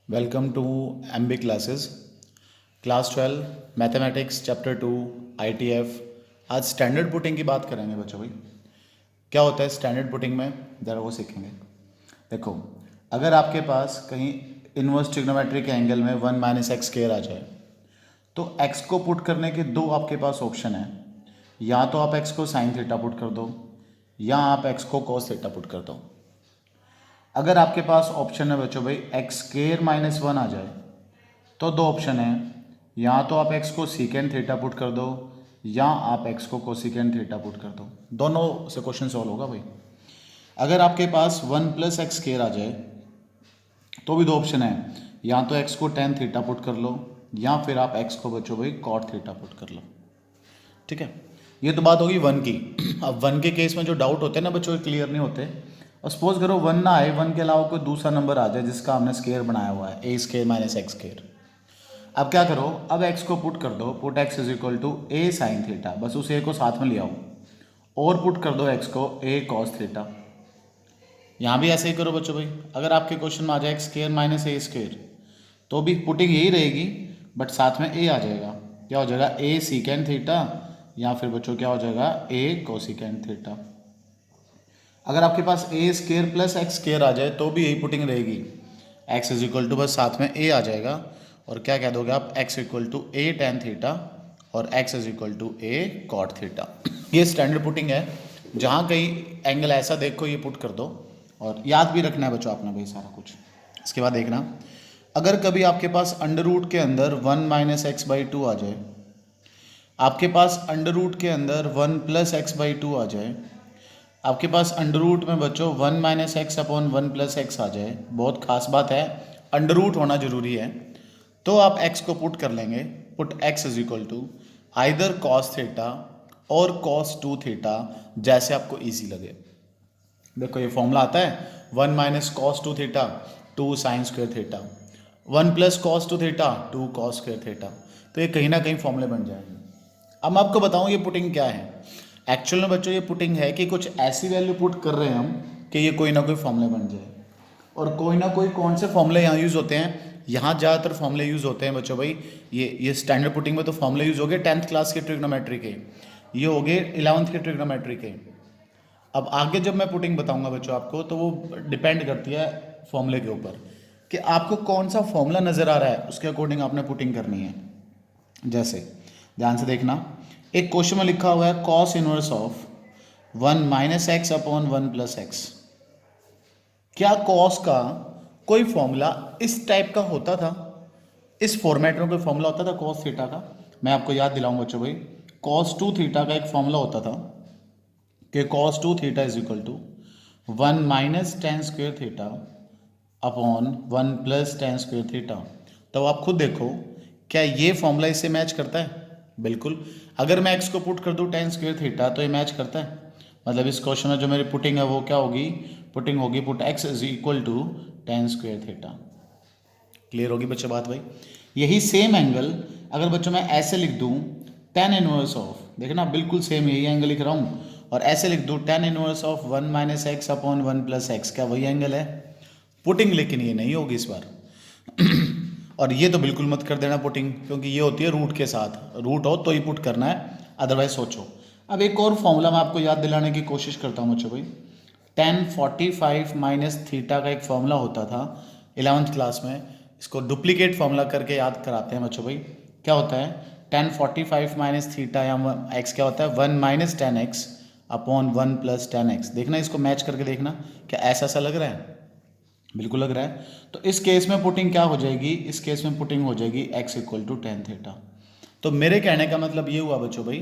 Welcome to MB classes class 12 mathematics chapter 2 ITF। आज standard putting की बात करेंगे बच्चों भाई। क्या होता है स्टैंडर्ड पुटिंग में, ज़रा वो सीखेंगे। देखो, अगर आपके पास कहीं इनवर्स ट्रिग्नोमेट्री के एंगल में 1 माइनस एक्स स्क्वायर आ जाए तो x को पुट करने के दो आपके पास ऑप्शन है। या तो आप x को साइन थीटा पुट कर दो या आप x को कॉस थीटा पुट कर दो। अगर आपके पास ऑप्शन है बच्चों भाई एक्स स्क्वायर माइनस 1 आ जाए तो दो ऑप्शन है। या तो आप x को सीकेंड थीटा पुट कर दो या आप x को कोसिकेंड थीटा पुट कर दो। दोनों से क्वेश्चन सॉल्व होगा भाई। अगर आपके पास 1 प्लस एक्स स्क्वायर आ जाए तो भी दो ऑप्शन है। या तो x को टेन थीटा पुट कर लो या फिर आप x को बच्चों भाई कॉट थीटा पुट कर लो। ठीक है, ये तो बात होगी वन की। अब वन के केस में जो डाउट होते हैं ना बच्चों, क्लियर नहीं होते। और सपोज करो वन ना आए, वन के अलावा कोई दूसरा नंबर आ जाए जिसका हमने स्केयर बनाया हुआ है A square minus X square. अब क्या करो, अब x को पुट कर दो, put x is equal to A sine theta, बस उस ए को साथ में ले आओ और पुट कर दो x को ए कॉस थीटा। यहाँ भी ऐसे ही करो बच्चों भाई। अगर आपके क्वेश्चन में आ जाए एक्स स्केयर माइनस ए स्केयर तो भी पुटिंग यही रहेगी, बट साथ में ए आ जाएगा। क्या हो जाएगा, ए सीकेंड थीटा या फिर बच्चों क्या हो जाएगा ए कोसिकेंड थीटा। अगर आपके पास ए स्केयर प्लस एक्स स्केयर आ जाए तो भी यही पुटिंग रहेगी। एक्स इज इक्वल टू बस साथ में ए आ जाएगा और क्या कह दोगे आप, x equal to a tan theta और x is equal to a cot theta. ये स्टैंडर्ड पुटिंग है। जहाँ कहीं एंगल ऐसा देखो ये पुट कर दो। और याद भी रखना है बच्चों आपने भाई सारा कुछ। इसके बाद देखना, अगर कभी आपके पास अंडर रूट के अंदर 1 माइनस एक्स बाई टू आ जाए, आपके पास अंडर रूट के अंदर 1 प्लस एक्स बाई टू आ जाए, आपके पास अंडर रूट में बच्चों 1 minus x upon 1 plus x आ जाए, बहुत खास बात है, अंडर रूट होना जरूरी है। तो आप x को पुट कर लेंगे, put x is equal to either cos theta और कॉस टू थीटा, जैसे आपको इजी लगे। देखो ये फॉर्मूला आता है 1 minus cos two theta 2 sign square theta, 1 plus cos two theta 2 cos square theta. तो ये कहीं ना कहीं फॉर्मूले बन जाएंगे। अब मैं आपको बताऊं ये पुटिंग क्या है। एक्चुअल में बच्चों ये पुटिंग है कि कुछ ऐसी वैल्यू पुट कर रहे हैं हम कि ये कोई ना कोई फॉर्मूले बन जाए। और कोई ना कोई कौन से फॉर्मूले यहाँ यूज़ होते हैं, यहाँ ज़्यादातर फॉर्मूले यूज़ होते हैं बच्चों भाई। ये स्टैंडर्ड पुटिंग में तो फॉर्मूले यूज़ हो गए 10th क्लास के ट्रिग्नोमेट्री के, ये हो गए 11th के ट्रिग्नोमेट्री के। अब आगे जब मैं पुटिंग बताऊंगा बच्चों आपको तो वो डिपेंड करती है फॉर्मूले के ऊपर कि आपको कौन सा फॉर्मूला नज़र आ रहा है, उसके अकॉर्डिंग आपने पुटिंग करनी है। जैसे ध्यान से देखना, एक क्वेश्चन में लिखा हुआ है cos inverse of 1 minus x upon 1 plus x. क्या कॉस का कोई फॉर्मूला इस टाइप का होता था, इस फॉर्मेट में कोई फॉर्मूला होता था कॉस थीटा का? मैं आपको याद दिलाऊंगा बच्चों भाई, कॉस टू थीटा का एक फॉर्मूला होता था कि cos two theta is equal to 1 minus tan square theta upon 1 plus tan square theta. तो आप खुद देखो, क्या ये फॉर्मूला इससे मैच करता है? बिल्कुल। अगर मैं एक्स को पुट कर दूँ टेन स्क्वेयर थीटा तो ये मैच करता है। मतलब इस क्वेश्चन में जो मेरी पुटिंग है वो क्या होगी, पुटिंग होगी put X is equal to tan square theta. Clear होगी बच्चों बात भाई। यही सेम एंगल अगर बच्चों मैं ऐसे लिख दूँ टेन इनवर्स ऑफ, देखना बिल्कुल सेम यही एंगल लिख रहा हूँ, और ऐसे लिख दूँ ten inverse of 1 minus x upon 1 plus x, क्या वही एंगल है? पुटिंग लेकिन ये नहीं होगी इस बार। और ये तो बिल्कुल मत कर देना पुटिंग, क्योंकि ये होती है रूट के साथ, रूट हो तो ही पुट करना है, अदरवाइज सोचो। अब एक और फॉर्मूला मैं आपको याद दिलाने की कोशिश करता हूँ बच्चों भाई। 1045 माइनस थीटा का एक फॉर्मूला होता था 11th क्लास में, इसको डुप्लीकेट फॉर्मूला करके याद कराते हैं बच्चों भाई। क्या होता है 1045 माइनस थीटा या एक्स क्या होता है 1 minus ten x upon 1 plus ten x. देखना इसको मैच करके देखना, क्या ऐसा सा लग रहा है? बिल्कुल लग रहा है। तो इस केस में पुटिंग क्या हो जाएगी, इस केस में पुटिंग हो जाएगी x equal to tan theta. तो मेरे कहने का मतलब ये हुआ बच्चों भाई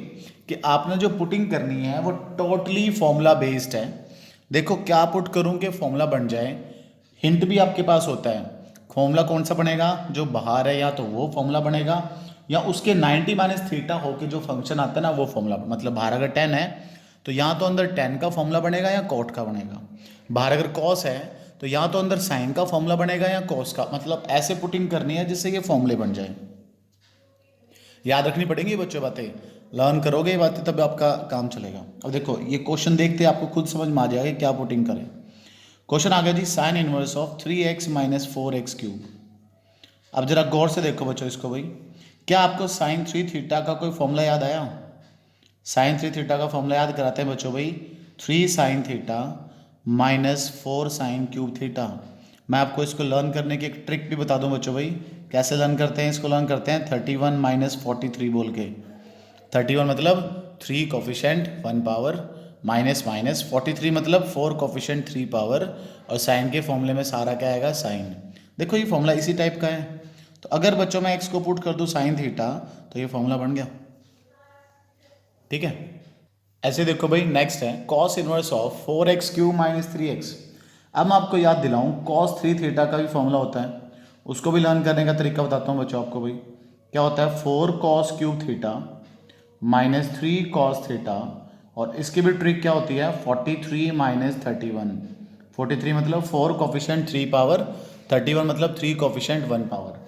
कि आपने जो पुटिंग करनी है वो टोटली फॉर्मूला बेस्ड है। देखो क्या पुट करूं कि फॉर्मूला बन जाए। हिंट भी आपके पास होता है, फॉर्मूला कौन सा बनेगा जो बाहर है, या तो वो फॉर्मूला बनेगा या उसके 90 माइनस थीटा होके जो फंक्शन आता है ना वो फॉर्मूला। मतलब बाहर अगर 10 है तो यहाँ तो अंदर 10 का फॉर्मूला बनेगा या कॉट का बनेगा। बाहर अगर कॉस है तो यहाँ तो अंदर साइन का फॉर्मूला बनेगा या कॉस का। मतलब ऐसे पुटिंग करनी है जिससे ये फॉर्मूले बन जाए। याद रखनी पड़ेंगी बच्चों बातें, लर्न करोगे ये बातें तब आपका काम चलेगा। अब देखो ये क्वेश्चन देखते आपको खुद समझ में आ जाएगा क्या पुटिंग करें। क्वेश्चन आ गया जी, sine inverse of 3x minus 4x cube. अब जरा गौर से देखो बच्चों इसको भाई, क्या आपको साइन 3 थीटा का कोई फॉर्मूला याद आया? साइन 3 थीटा का फॉर्मूला याद कराते हैं बच्चों भाई, 3 sine theta minus 4 sine cube theta. मैं आपको इसको लर्न करने की एक ट्रिक भी बता दूं बच्चों भाई, कैसे लर्न करते हैं इसको। लर्न करते हैं 31 माइनस 43 बोल के। 31 मतलब 3 कोफिशेंट 1 पावर, माइनस माइनस 43 मतलब 4 कोफिशेंट 3 पावर, और साइन के फॉर्मूले में सारा क्या आएगा? साइन। देखो ये फॉर्मूला इसी टाइप का है, तो अगर बच्चों मैं एक्स को पुट कर दूं साइन थीटा तो ये फॉर्मूला बन गया। ठीक है, ऐसे देखो भाई नेक्स्ट है cos inverse of 4x cube minus 3x। अब मैं आपको याद दिलाऊं कॉस 3 थीटा का भी फॉर्मूला होता है, उसको भी लर्न करने का तरीका बताता हूँ बच्चों आपको भाई। क्या होता है? 4 cos cube theta minus 3 cos theta, और इसकी भी ट्रिक क्या होती है? 43 माइनस 31। 43 मतलब 4 कोफिशेंट 3 पावर, 31 मतलब 3 कोफिशेंट 1 पावर।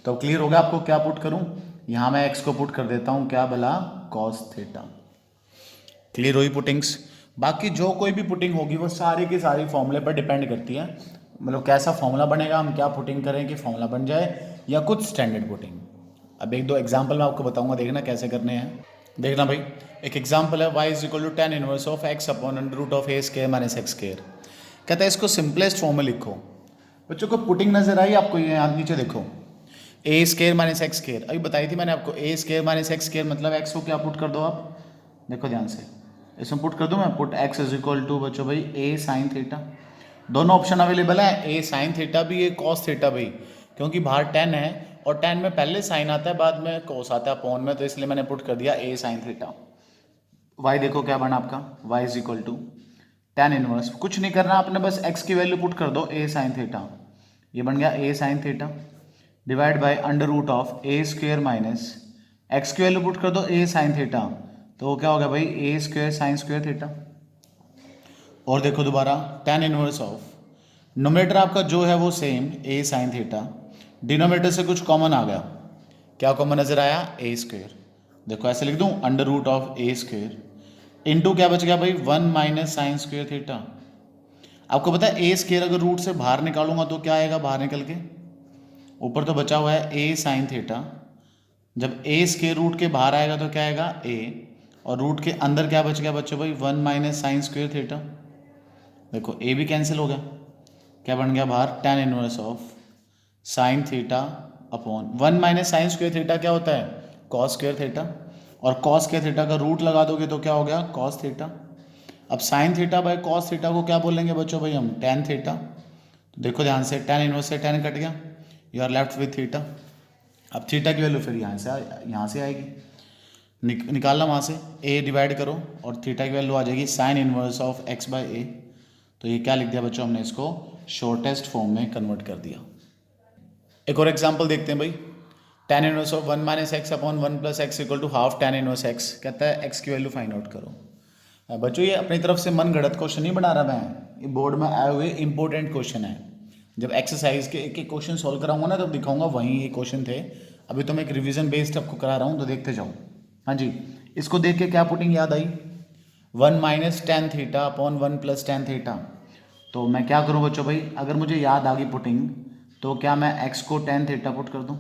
तो क्लियर हो गया आपको क्या पुट करूं? यहाँ मैं एक्स को पुट कर देता हूँ, क्या भला? Cos theta. क्लियर हुई पुटिंग्स? बाकी जो कोई भी पुटिंग होगी वो सारी की सारी फॉर्मूले पर डिपेंड करती है, मतलब कैसा फॉर्मूला बनेगा, हम क्या पुटिंग करें कि फॉर्मूला बन जाए, या कुछ स्टैंडर्ड पुटिंग। अब एक दो एग्जाम्पल मैं आपको बताऊंगा, देखना कैसे करने हैं। देखना भाई, एक एग्जाम्पल है y is equal to tan inverse of x upon under root of A square minus X square. कहता है इसको सिंपलेस्ट फॉर्म में लिखो। बच्चों को पुटिंग नजर आई आपको? ये यहाँ नीचे देखो, ए स्क्वायर माइनस एक्स स्क्वायर अभी बताई थी मैंने आपको। ए स्क्वायर माइनस एक्स स्क्वायर मतलब एक्स को क्या पुट कर दो आप, देखो ध्यान से, इसमें पुट कर दूँ मैं, put X is equal to बच्चों भाई ए साइन थीटा। दोनों ऑप्शन अवेलेबल है, ए साइन थीटा भी, ए कॉस थीटा भी, क्योंकि बाहर टेन है और टेन में पहले साइन आता है बाद में कॉस आता है अपॉन में, तो इसलिए मैंने पुट कर दिया ए साइन थीटा। वाई देखो क्या बना आपका, Y is equal to tan inverse, कुछ नहीं करना आपने, बस एक्स की वैल्यू पुट कर दो ए साइन थीटा, ये बन गया a sine theta divide by under root of A square minus x की वैल्यू पुट कर दो ए साइन थीटा, तो क्या हो गया भाई? ए स्क्वायर साइन स्क्वायर थीटा। और देखो दोबारा टेन इनवर्स ऑफ, नोमिनेटर आपका जो है वो same A sine theta, denominator से कुछ कॉमन आ गया, क्या कॉमन नजर आया? A square. देखो ऐसे लिख दूं, under root of A square into क्या बच गया भाई? 1 माइनस साइन स्क्वायर थीटा। आपको पता है ए स्क्वायर अगर रूट से बाहर निकालूंगा तो क्या आएगा बाहर निकल के? ऊपर तो बचा हुआ है ए साइन थीटा, जब ए स्क्वायर रूट के बाहर आएगा तो क्या आएगा? ए, और रूट के अंदर क्या बच गया बच्चों भाई? 1 माइनस साइन स्क्वायर थीटा। देखो ए भी कैंसिल हो गया, क्या बन गया बाहर? Tan inverse of sine theta upon 1 minus sine square theta क्या होता है? कॉस स्क्वायर थीटा, और कॉस स्क्वायर थीटा का रूट लगा दोगे तो क्या हो गया? Cos theta. अब sine theta by cos theta को क्या बोलेंगे बच्चों भाई हम? Tan theta. तो देखो ध्यान से, टेन इनवर्स से टेन कट गया, you are left with theta. अब थीटा की वैल्यू फिर यहाँ से आएगी, निकालना वहाँ से, ए डिवाइड करो और थीटा की वैल्यू आ जाएगी sine inverse of x by a. तो ये क्या लिख दिया बच्चों हमने? इसको शॉर्टेस्ट फॉर्म में कन्वर्ट कर दिया। एक और एग्जांपल देखते हैं भाई, tan inverse of 1 minus x upon 1 plus X equal to half tan inverse X. कहता है एक्स की वैल्यू फाइंड आउट करो। बच्चों ये अपनी तरफ से मन गढ़ंत क्वेश्चन नहीं बना रहा मैं, ये बोर्ड में आए हुए इंपॉर्टेंट क्वेश्चन है। जब एक्सरसाइज के एक एक क्वेश्चन सॉल्व कराऊंगा ना तब दिखाऊंगा वहीं ये क्वेश्चन थे। अभी तो मैं एक रिवीजन बेस्ड आपको करा रहा हूँ, तो देखते जाओ। हाँ जी, इसको देख के क्या पुटिंग याद आई? 1 minus tan theta upon 1 plus tan theta. तो मैं क्या करूँ बच्चों भाई, अगर मुझे याद आ गई पुटिंग तो क्या मैं x को टेन थीटा पुट कर दूँ?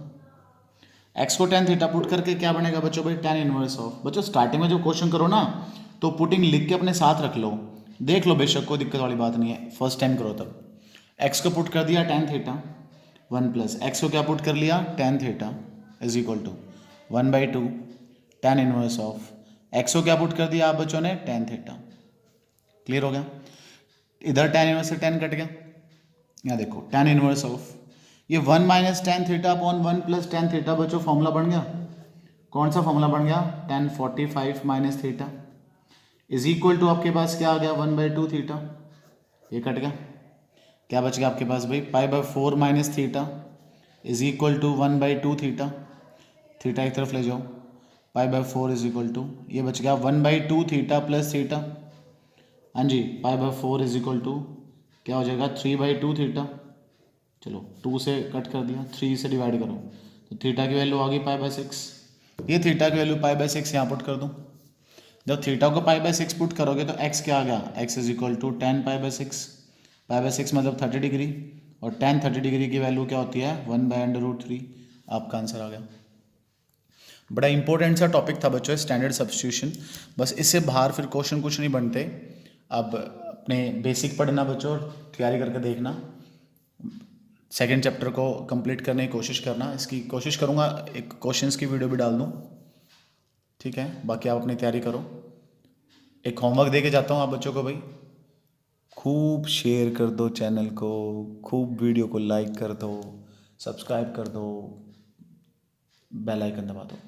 x को टेन थीटा पुट करके क्या बनेगा बच्चों भाई? Tan inverse of. बच्चों स्टार्टिंग में जब क्वेश्चन करो ना तो पुटिंग लिख के अपने साथ रख लो, देख लो, बेशक कोई दिक्कत वाली बात नहीं है, फर्स्ट टाइम करो तब। x को पुट कर दिया टेन थीटा, 1 प्लस x को क्या पुट कर लिया? Tan theta is equal to 1 by two tan inverse of x को क्या पुट कर दिया आप बच्चों ने? Tan theta. क्लियर हो गया? इधर टेन इनवर्स से टेन कट गया, यहाँ देखो टेन इनवर्स ऑफ ये 1 minus tan theta upon 1 plus tan theta. बच्चों फॉर्मूला बन गया, कौन सा फॉर्मूला बन गया? Tan 45 minus theta is equal to आपके पास क्या आ गया? 1 बाई टू थीटा, ये कट गया, क्या बच गया आपके पास भाई? Pi by four minus theta is equal to 1 by two theta, theta एक तरफ ले जाओ, pi by four is equal to, ये बच गया 1 by two theta plus theta. हाँ जी, pi by four is equal to क्या हो जाएगा? 3 बाई टू थीटा। चलो 2 से कट कर दिया, 3 से डिवाइड करो तो थीटा की वैल्यू आ गई पाई बाई सिक्स। ये थीटा की वैल्यू पाई बाई सिक्स यहाँ पुट कर दूँ। जब थीटा को पाई बाई सिक्स पुट करोगे तो एक्स क्या आ गया? X is equal to ten pi by six. Pi by six मतलब 30 डिग्री, और tan 30 डिग्री की वैल्यू क्या होती है 1/√3। आपका आंसर आ गया। बड़ा इंपॉर्टेंट सा टॉपिक था बच्चों स्टैंडर्ड सब्स्टिट्यूशन। बस इससे बाहर फिर क्वेश्चन कुछ नहीं बनते। अब अपने बेसिक पढ़ना बच्चों और तैयारी करके देखना। सेकंड चैप्टर को कंप्लीट करने की कोशिश करना। इसकी कोशिश करूँगा एक क्वेश्चंस की वीडियो भी डाल दूँ, ठीक है। बाकी आप अपनी तैयारी करो। एक होमवर्क दे के जाता हूँ आप बच्चों को भाई, खूब शेयर कर दो चैनल को, खूब वीडियो को लाइक कर दो, सब्सक्राइब कर दो, बेल आइकन दबा दो।